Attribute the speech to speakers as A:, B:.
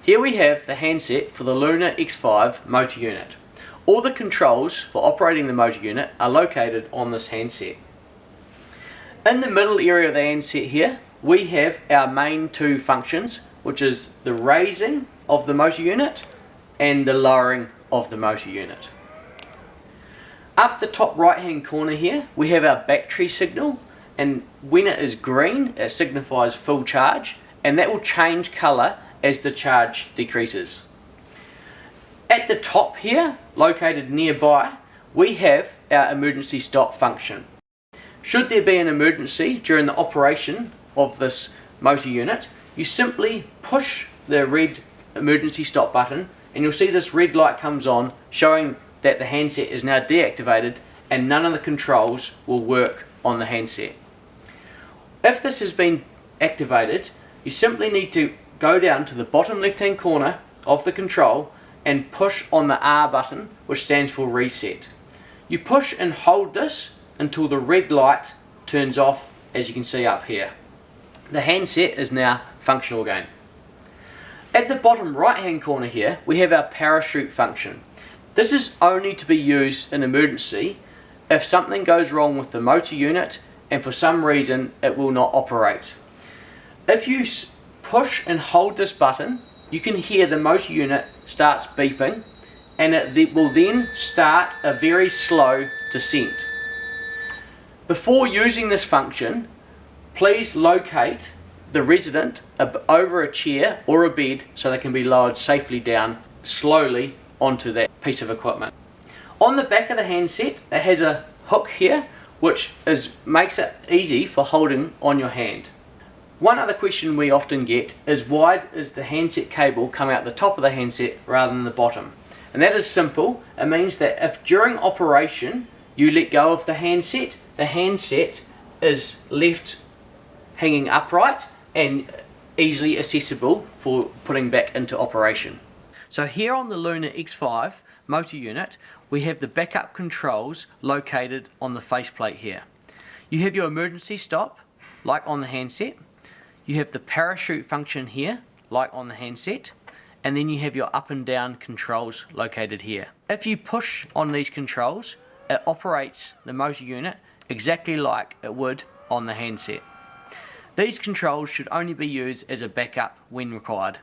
A: Here we have the handset for the Luna X5 motor unit. All the controls for operating the motor unit are located on this handset. In the middle area of the handset here, we have our main two functions, which is the raising of the motor unit and the lowering of the motor unit. Up the top right hand corner here, we have our battery signal, and when it is green, it signifies full charge, and that will change colour as the charge decreases. At the top here, located nearby, we have our emergency stop function. Should there be an emergency during the operation of this motor unit, you simply push the red emergency stop button and you'll see this red light comes on, showing that the handset is now deactivated and none of the controls will work on the handset. If this has been activated, you simply need to go down to the bottom left hand corner of the control and push on the R button, which stands for reset. You push and hold this until the red light turns off, as you can see up here. The handset is now functional again. At the bottom right hand corner here, we have our parachute function. This is only to be used in emergency if something goes wrong with the motor unit and for some reason it will not operate. If you push and hold this button, you can hear the motor unit starts beeping, and it will then start a very slow descent. Before using this function, please locate the resident over a chair or a bed so they can be lowered safely down slowly onto that piece of equipment. On the back of the handset, it has a hook here which makes it easy for holding on your hand. One other question we often get is, why does the handset cable come out the top of the handset rather than the bottom? And that is simple. It means that if during operation you let go of the handset is left hanging upright and easily accessible for putting back into operation. So here on the Luna X5 motor unit, we have the backup controls located on the faceplate here. You have your emergency stop, like on the handset. You have the parachute function here, like on the handset, and then you have your up and down controls located here. If you push on these controls, it operates the motor unit exactly like it would on the handset. These controls should only be used as a backup when required.